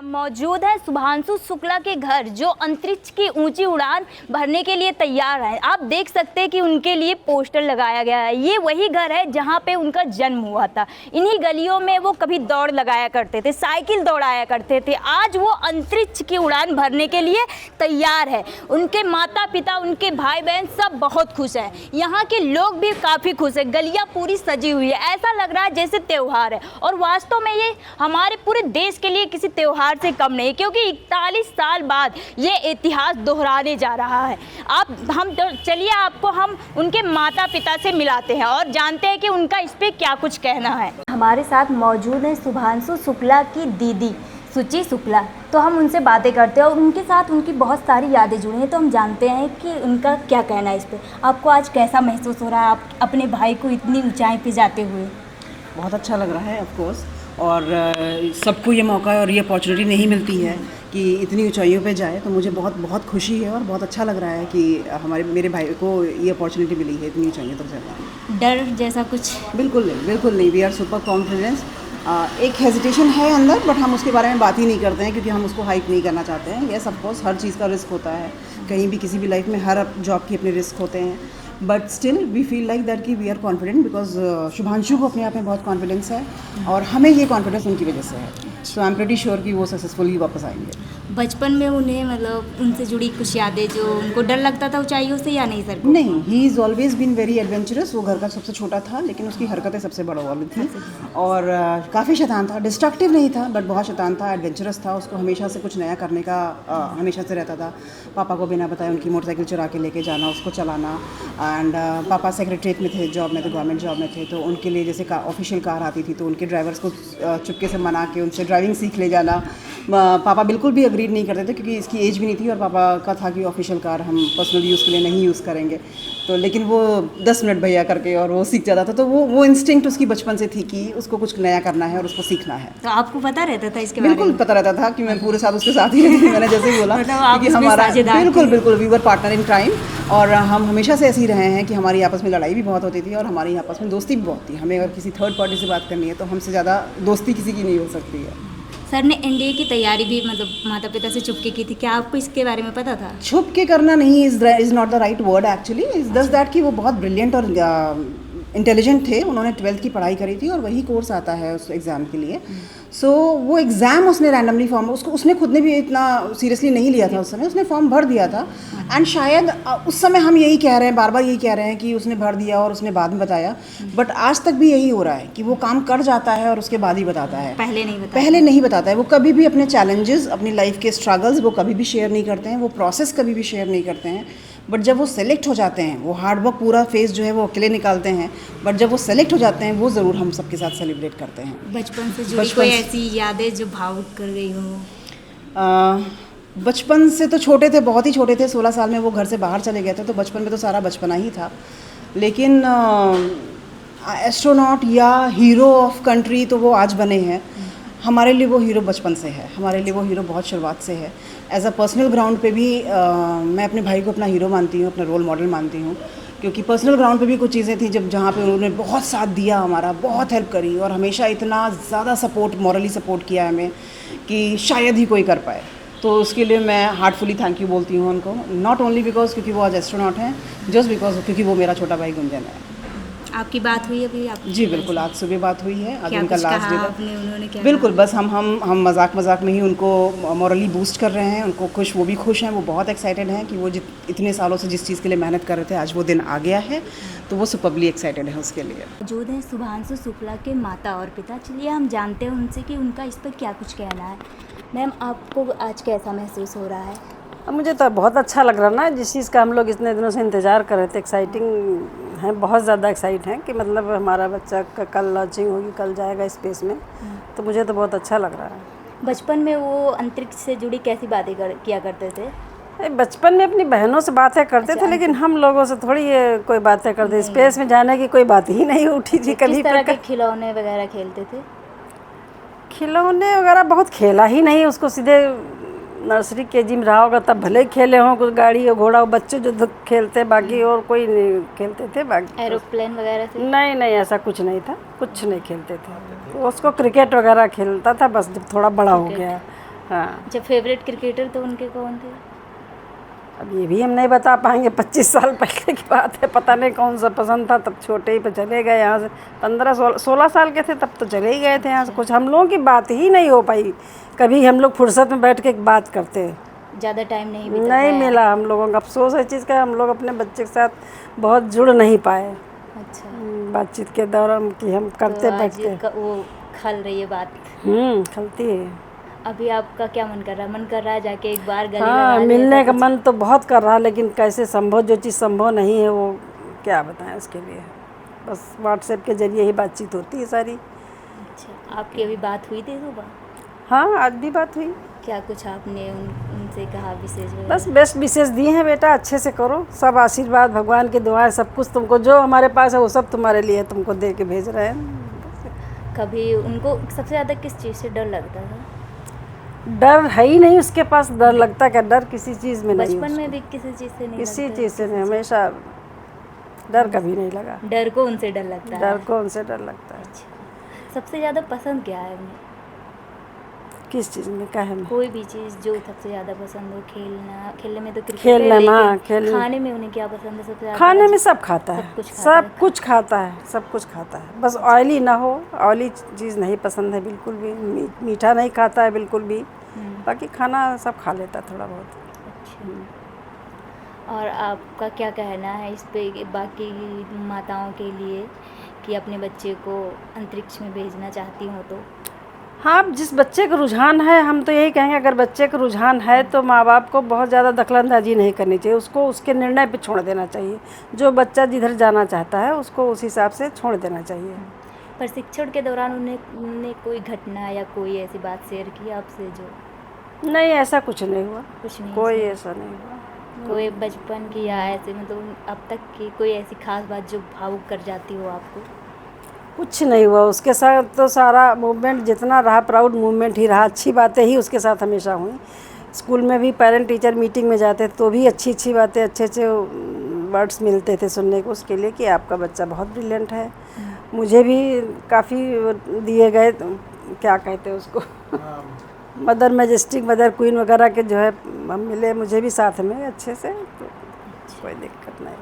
मौजूद है शुभांशु शुक्ला के घर, जो अंतरिक्ष की ऊंची उड़ान भरने के लिए तैयार है। आप देख सकते हैं कि उनके लिए पोस्टर लगाया गया है। ये वही घर है जहां पे उनका जन्म हुआ था। इन्हीं गलियों में वो कभी दौड़ लगाया करते थे, साइकिल दौड़ाया करते थे। आज वो अंतरिक्ष की उड़ान भरने के लिए तैयार है। उनके माता पिता, उनके भाई बहन सब बहुत खुश हैं। यहाँ के लोग भी काफ़ी खुश हैं। गलियाँ पूरी सजी हुई है, ऐसा लग रहा है जैसे त्यौहार है। और वास्तव में ये हमारे पूरे देश के लिए किसी त्योहार से कम नहीं, क्योंकि 41 साल बाद ये इतिहास दोहराने जा रहा है। चलिए आपको हम उनके माता पिता से मिलाते हैं और जानते हैं कि उनका इस पे क्या कुछ कहना है। हमारे साथ मौजूद है शुभांशु शुक्ला की दीदी सुचि शुक्ला। तो हम उनसे बातें करते हैं और उनके साथ उनकी बहुत सारी यादें जुड़ी हैं। तो हम जानते हैं कि उनका क्या कहना है इस पर। आपको आज कैसा महसूस हो रहा है, आप अपने भाई को इतनी ऊंचाई पे जाते हुए? बहुत अच्छा लग रहा है ऑफ कोर्स, और सबको ये मौका और ये अपॉर्चुनिटी नहीं मिलती है कि इतनी ऊंचाइयों पे जाए। तो मुझे बहुत बहुत खुशी है और बहुत अच्छा लग रहा है कि मेरे भाई को ये अपॉर्चुनिटी मिली है इतनी ऊंचाइयों तक जाना। डर जैसा कुछ? बिल्कुल नहीं, वी आर सुपर कॉन्फिडेंस। एक हेजिटेशन है अंदर, बट हम उसके बारे में बात ही नहीं करते हैं क्योंकि हम उसको हाइप नहीं करना चाहते हैं। येस ऑफ कोर्स हर चीज़ का रिस्क होता है, कहीं भी किसी भी लाइफ में हर जॉब के अपने रिस्क होते हैं, but still we feel like that कि we are confident because Shubhanshu को अपने आप में बहुत कॉन्फिडेंस है और हमें ये कॉन्फिडेंस उनकी वजह से है। सो आई एम प्रीटी श्योर कि वो सक्सेसफुली वापस आएंगे। बचपन में उन्हें मतलब उनसे जुड़ी कुछ यादें जो उनको डर लगता था ऊंचाइयों से, या नहीं सर? नहीं, he is always been very adventurous. वो घर का सबसे छोटा था लेकिन उसकी हरकतें सबसे बड़ा वाली थी और काफ़ी शैतान था। डिस्ट्रक्टिव नहीं था बट बहुत शैतान था, एडवेंचरस था। उसको हमेशा से कुछ नया करने का हमेशा से रहता था। पापा को बिना बताए उनकी मोटरसाइकिल चुरा के लेके जाना, उसको चलाना। एंड पापा सेक्रेटरीट में थे, जॉब में थे, गवर्नमेंट जॉब में थे। तो उनके लिए जैसे ऑफिशियल कार आती थी तो उनके ड्राइवर्स को चुपके से मना के उनसे ड्राइविंग सीख ले जाना। पापा बिल्कुल भी अग्रीड नहीं करते थे क्योंकि इसकी एज भी नहीं थी और पापा का था कि ऑफिशियल कार हम पर्सनल यूज़ के लिए नहीं यूज़ करेंगे। तो लेकिन वो 10 मिनट भैया करके और वो सीख जाता था। तो वो इंस्टिंक्ट उसकी बचपन से थी कि उसको कुछ नया करना है और उसको सीखना है। तो आपको पता रहता था इसके बारे में? बिल्कुल पता रहता था कि मैं पूरे साथ उसके साथ ही रहती थी। मैंने जैसे ही बोला कि हमारा बिल्कुल we were partner in crime. और हम हमेशा से ऐसे ही रहे हैं कि हमारी आपस में लड़ाई भी बहुत होती थी और हमारी आपस में दोस्ती भी बहुत थी। हमें अगर किसी थर्ड पार्टी से बात करनी है तो हमसे ज़्यादा दोस्ती किसी की नहीं हो सकती है। सर ने एनडीए की तैयारी भी मतलब माता पिता से छुप के की थी, क्या आपको इसके बारे में पता था? छुप के करना नहीं is not the right word actually. Is just that कि वो बहुत ब्रिलियंट और इंटेलिजेंट थे। उन्होंने 12th की पढ़ाई करी थी और वही कोर्स आता है उस एग्ज़ाम के लिए। सो वो एग्ज़ाम उसने रैंडमली फॉर्म उसने खुद ने भी इतना सीरियसली नहीं लिया था उस समय। उसने फॉर्म भर दिया था एंड शायद उस समय हम यही कह रहे हैं, बार बार यही कह रहे हैं कि उसने भर दिया और उसने बाद में बताया। बट आज तक भी यही हो रहा है कि वो काम कर जाता है और उसके बाद ही बताता है, पहले नहीं बताता है। वो कभी भी अपने चैलेंजेस, अपनी लाइफ के स्ट्रगल्स वो कभी भी शेयर नहीं करते हैं, वो प्रोसेस कभी भी शेयर नहीं करते हैं। बट जब वो सेलेक्ट हो जाते हैं, वो हार्डवर्क पूरा फेस जो है वो अकेले निकालते हैं। बट जब वो सेलेक्ट हो जाते हैं वो ज़रूर हम सबके साथ सेलिब्रेट करते हैं। बचपन से जुड़ी कोई ऐसी यादें जो भावुक कर गई हो? बचपन से तो छोटे थे, बहुत ही छोटे थे। 16 साल में वो घर से बाहर चले गए थे, तो बचपन में तो सारा बचपना ही था। लेकिन एस्ट्रोनॉट या हीरो ऑफ कंट्री तो वो आज बने हैं। हमारे लिए वो हीरो बचपन से है, हमारे लिए वो हीरो बहुत शुरुआत से है। एज अ पर्सनल ग्राउंड पे भी मैं अपने भाई को अपना हीरो मानती हूँ, अपना रोल मॉडल मानती हूँ। क्योंकि पर्सनल ग्राउंड पे भी कुछ चीज़ें थी जहाँ पे उन्होंने बहुत साथ दिया, हमारा बहुत हेल्प करी और हमेशा इतना ज़्यादा सपोर्ट, मॉरली सपोर्ट किया हमें कि शायद ही कोई कर पाए। तो उसके लिए मैं हार्टफुली थैंक यू बोलती हूँ उनको। नॉट ओनली बिकॉज क्योंकि वो आज एस्ट्रोनॉट हैं, जस्ट बिकॉज क्योंकि वो मेरा छोटा भाई गुंजन है। आपकी बात हुई अभी? आप जी बिल्कुल, आज सुबह बात हुई है। आज उनका लास्ट डे था। उन्होंने क्या बिल्कुल बस हम मजाक में ही उनको मॉरली बूस्ट कर रहे हैं, उनको खुश, वो भी खुश हैं। वो बहुत एक्साइटेड हैं कि वो इतने सालों से जिस चीज़ के लिए मेहनत कर रहे थे आज वो दिन आ गया है। तो वो सुपरबली एक्साइटेड है उसके लिए। मौजूद हैं शुभांशु शुक्ला के माता और पिता। चलिए हम जानते हैं उनसे कि उनका इस पर क्या कुछ कहना है। मैम, आपको आज कैसा महसूस हो रहा है? मुझे तो बहुत अच्छा लग रहा ना, जिस चीज़ का हम लोग इतने दिनों से इंतज़ार कर रहे थे। एक्साइटिंग है, बहुत ज़्यादा एक्साइट हैं कि मतलब हमारा बच्चा कल लॉन्चिंग होगी, कल जाएगा स्पेस में। तो मुझे तो बहुत अच्छा लग रहा है। बचपन में वो अंतरिक्ष से जुड़ी कैसी बातें किया करते थे? बचपन में अपनी बहनों से बातें करते थे, लेकिन हम लोगों से थोड़ी ये कोई बातें करते। स्पेस में जाने की कोई बात ही नहीं उठी थी कभी। किस तरह के खिलौने वगैरह खेलते थे? खिलौने वगैरह बहुत खेला ही नहीं। उसको सीधे नर्सरी केजी में रहा होगा तब भले ही खेले हों, कुछ गाड़ी और घोड़ा बच्चे जो खेलते, बाकी और कोई नहीं खेलते थे। बाकी एरोप्लेन वगैरह से नहीं, ऐसा कुछ नहीं था, कुछ नहीं खेलते थे। उसको क्रिकेट वगैरह खेलता था बस, जब थोड़ा बड़ा हो गया। हाँ। अच्छा, फेवरेट क्रिकेटर तो उनके कौन थे? अब ये भी हम नहीं बता पाएंगे, 25 साल पहले की बात है, पता नहीं कौन सा पसंद था, तब छोटे ही पे चले गए यहाँ से। 15-16 साल के थे तब तो चले ही गए थे यहाँ से। कुछ हम लोगों की बात ही नहीं हो पाई, कभी हम लोग फुर्सत में बैठ के बात करते ज़्यादा टाइम नहीं बीता नहीं पाया? मिला हम लोगों का। अफसोस है इस चीज़ का, हम लोग अपने बच्चे के साथ बहुत जुड़ नहीं पाए अच्छा, बातचीत के दौरान कि हम करते तो आज बैठते। वो खल रही है बात। खलती है। अभी आपका क्या मन कर रहा है? मन कर रहा है जाके एक बार गले हाँ, लगा ले, मिलने ऐसा का कुछ? मन तो बहुत कर रहा है, लेकिन कैसे संभव, जो चीज़ संभव नहीं है वो क्या बताएं उसके लिए। बस व्हाट्सएप के जरिए ही बातचीत होती है सारी। अच्छा, आपकी अभी बात हुई थी सुबह? हाँ, आज भी बात हुई। क्या कुछ आपने उनसे कहा विशेष वगैरह? बस बेस्ट विशेष दिए हैं, बेटा अच्छे से करो, सब आशीर्वाद भगवान की दुआएं सब कुछ तुमको, जो हमारे पास है वो सब तुम्हारे लिए तुमको दे के भेज रहे हैं। कभी उनको सबसे ज़्यादा किस चीज़ से डर लगता था? डर है ही नहीं उसके पास, डर लगता क्या, डर किसी चीज़ में नहीं। बचपन में भी किसी चीज़ से नहीं किसी लगता? चीज़ से नहीं, हमेशा डर कभी नहीं लगा। डर को उनसे डर लगता है? डर को उनसे डर लगता है। अच्छा, सबसे ज़्यादा पसंद क्या है उन्हें? किस चीज़ में, काहे में? कोई भी चीज़ जो सबसे ज़्यादा पसंद हो। खेलना, खेलने में तो क्रिकेट खेलना, है, लेकिन हाँ, खेलने। खाने में उन्हें क्या पसंद है सबसे ज़्यादा? खाने में सब खाता है, सब कुछ खाता सब है। कुछ खाता है, सब कुछ खाता है। बस ऑयली ना हो, ऑयली चीज़ नहीं पसंद है बिल्कुल भी। मीठा नहीं खाता है बिल्कुल भी। बाकी खाना सब खा लेता है थोड़ा बहुत। अच्छा, और आपका क्या कहना है इस पे कि बाकी माताओं के लिए कि अपने बच्चे को अंतरिक्ष में भेजना चाहती हों तो? हाँ, जिस बच्चे का रुझान है, हम तो यही कहेंगे, अगर बच्चे का रुझान है तो माँ बाप को बहुत ज़्यादा दखलंदाजी नहीं करनी चाहिए, उसको उसके निर्णय पे छोड़ देना चाहिए। जो बच्चा जिधर जाना चाहता है उसको उस हिसाब से छोड़ देना चाहिए। प्रशिक्षण के दौरान उन्हें कोई घटना या कोई ऐसी बात शेयर की आपसे जो? नहीं, ऐसा कुछ नहीं हुआ, कुछ नहीं कोई शेयर? ऐसा नहीं हुआ। कोई बचपन की या ऐसे मतलब अब तक की कोई ऐसी खास बात जो भावुक कर जाती हो आपको? कुछ नहीं हुआ उसके साथ, तो सारा मूवमेंट जितना रहा प्राउड मूवमेंट ही रहा, अच्छी बातें ही उसके साथ हमेशा हुई। स्कूल में भी पेरेंट टीचर मीटिंग में जाते तो भी अच्छी अच्छी बातें, अच्छे अच्छे वर्ड्स मिलते थे सुनने को उसके लिए कि आपका बच्चा बहुत ब्रिलियंट है। मुझे भी काफ़ी दिए गए, क्या कहते हैं उसको, मदर मैजेस्टिक, मदर क्वीन वगैरह के जो है हम मिले मुझे भी साथ में अच्छे से, तो कोई दिक्कत नहीं।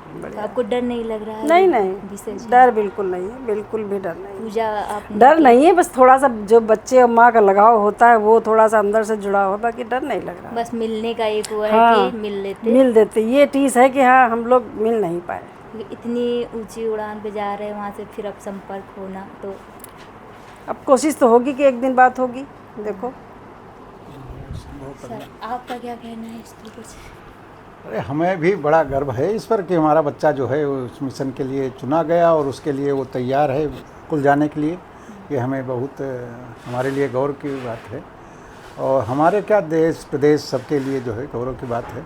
तो बढ़िया। आपको डर नहीं लग रहा है? नहीं विशेष नहीं, डर बिल्कुल नहीं है, बिल्कुल भी डर नहीं है। पूजा आपने डर नहीं है, बस थोड़ा सा जो बच्चे और माँ का लगाव होता है वो थोड़ा सा अंदर से जुड़ा हुआ, बाकी डर नहीं लग रहा। बस मिलने का एक वो है हाँ, कि मिल लेते। मिल देते, ये चीज़ है कि हाँ हम लोग मिल नहीं पाए। क्योंकि इतनी ऊंची उड़ान पे जा रहे हैं, वहाँ से फिर अब संपर्क होना तो अब कोशिश तो होगी कि एक दिन बात होगी, देखो। सर आपका क्या कहना है इस पर कुछ? अरे हमें भी बड़ा गर्व है इस पर कि हमारा बच्चा जो है उस मिशन के लिए चुना गया और उसके लिए वो तैयार है कुल जाने के लिए। ये हमें बहुत हमारे लिए गौरव की बात है और हमारे क्या देश प्रदेश सबके लिए जो है गौरव की बात है।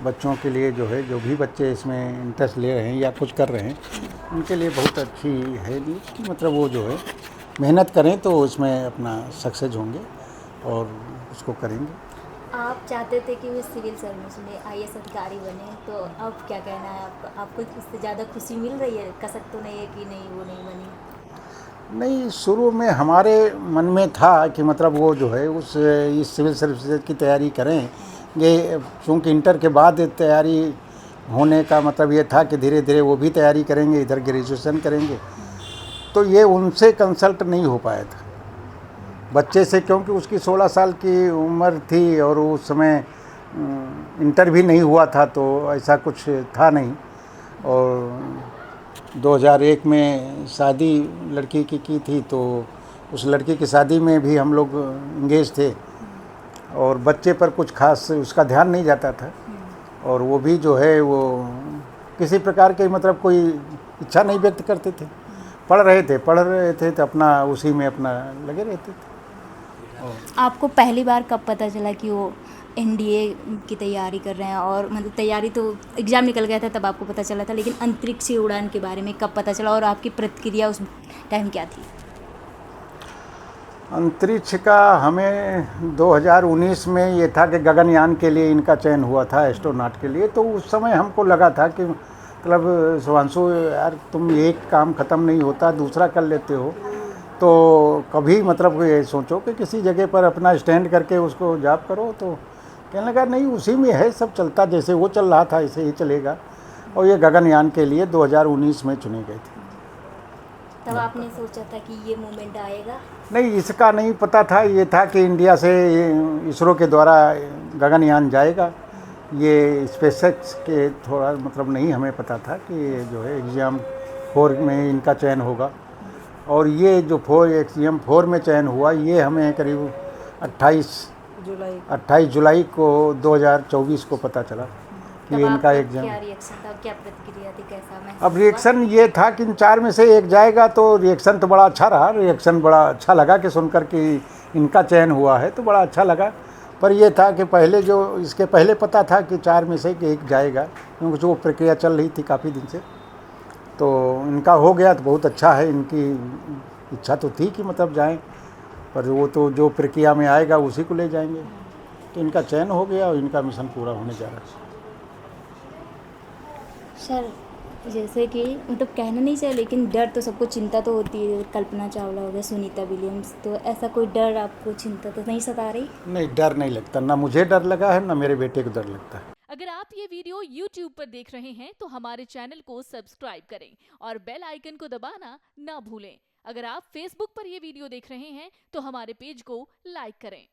बच्चों के लिए जो है, जो भी बच्चे इसमें इंटरेस्ट ले रहे हैं या कुछ कर रहे हैं, उनके लिए बहुत अच्छी है न्यूज़ कि मतलब वो जो है मेहनत करें तो उसमें अपना सक्सेस होंगे और उसको करेंगे। आप चाहते थे कि वो सिविल सर्विस में IAS अधिकारी बने, तो अब क्या कहना है आपका? आपको इससे ज़्यादा खुशी मिल रही है? कसक तो नहीं है कि नहीं वो नहीं बनी? नहीं, शुरू में हमारे मन में था कि मतलब वो जो है इस सिविल सर्विसेज की तैयारी करें। ये चूँकि इंटर के बाद तैयारी होने का मतलब ये था कि धीरे धीरे वो भी तैयारी करेंगे, इधर ग्रेजुएशन करेंगे, तो ये उनसे कंसल्ट नहीं हो पाया था बच्चे से, क्योंकि उसकी 16 साल की उम्र थी और उस समय इंटर भी नहीं हुआ था, तो ऐसा कुछ था नहीं। और 2001 में शादी लड़की की थी, तो उस लड़की की शादी में भी हम लोग इंगेज थे और बच्चे पर कुछ खास उसका ध्यान नहीं जाता था और वो भी जो है वो किसी प्रकार के मतलब कोई इच्छा नहीं व्यक्त करते थे। पढ़ रहे थे तो अपना उसी में अपना लगे रहते थे। आपको पहली बार कब पता चला कि वो NDA की तैयारी कर रहे हैं? और मतलब तैयारी तो एग्ज़ाम निकल गया था तब आपको पता चला था, लेकिन अंतरिक्ष उड़ान के बारे में कब पता चला और आपकी प्रतिक्रिया उस टाइम क्या थी? अंतरिक्ष का हमें 2019 में ये था कि गगनयान के लिए इनका चयन हुआ था, एस्ट्रोनॉट के लिए। तो उस समय हमको लगा था कि मतलब शुभांशु यार तुम एक काम ख़त्म नहीं होता दूसरा कर लेते हो, तो कभी मतलब ये सोचो कि किसी जगह पर अपना स्टैंड करके उसको जॉब करो। तो कहने लगा नहीं, उसी में है सब चलता, जैसे वो चल रहा था ऐसे ही चलेगा। और ये गगनयान के लिए 2019 में चुनी गई थी। तब आपने सोचा था कि ये मोमेंट आएगा? नहीं, इसका नहीं पता था। ये था कि इंडिया से इसरो के द्वारा गगनयान जाएगा। ये स्पेसएक्स के थोड़ा मतलब नहीं हमें पता था कि ये जो है एग्जाम 4 में इनका चयन होगा। और ये जो एग्जाम 4 में चयन हुआ, ये हमें करीब 28 जुलाई को 2024 को पता चला कि ये इनका एग्जाम। क्या रिएक्शन था, क्या प्रतिक्रिया थी, कैसा महसूस अब रिएक्शन ये था कि इन 4 में से एक जाएगा, तो रिएक्शन तो बड़ा अच्छा रहा। रिएक्शन बड़ा अच्छा लगा कि सुनकर कि इनका चयन हुआ है, तो बड़ा अच्छा लगा। पर ये था कि पहले जो इसके पहले पता था कि 4 में से कि एक जाएगा, क्योंकि जो प्रक्रिया चल रही थी काफ़ी दिन से। तो इनका हो गया तो बहुत अच्छा है। इनकी इच्छा तो थी कि मतलब जाएं, पर वो तो जो प्रक्रिया में आएगा उसी को ले जाएंगे। तो इनका चयन हो गया और इनका मिशन पूरा होने जा रहा है। सर, जैसे कि मतलब कहना नहीं चाहिए, लेकिन डर तो सबको, चिंता तो होती है। कल्पना चावला हो गया, सुनीता विलियम्स, तो ऐसा कोई डर आपको, चिंता तो नहीं सता रही? नहीं, डर नहीं लगता, ना मुझे डर लगा है ना मेरे बेटे को डर लगता है। अगर आप ये वीडियो YouTube पर देख रहे हैं तो हमारे चैनल को सब्सक्राइब करें और बेल आइकन को दबाना ना भूलें। अगर आप Facebook पर ये वीडियो देख रहे हैं तो हमारे पेज को लाइक करें।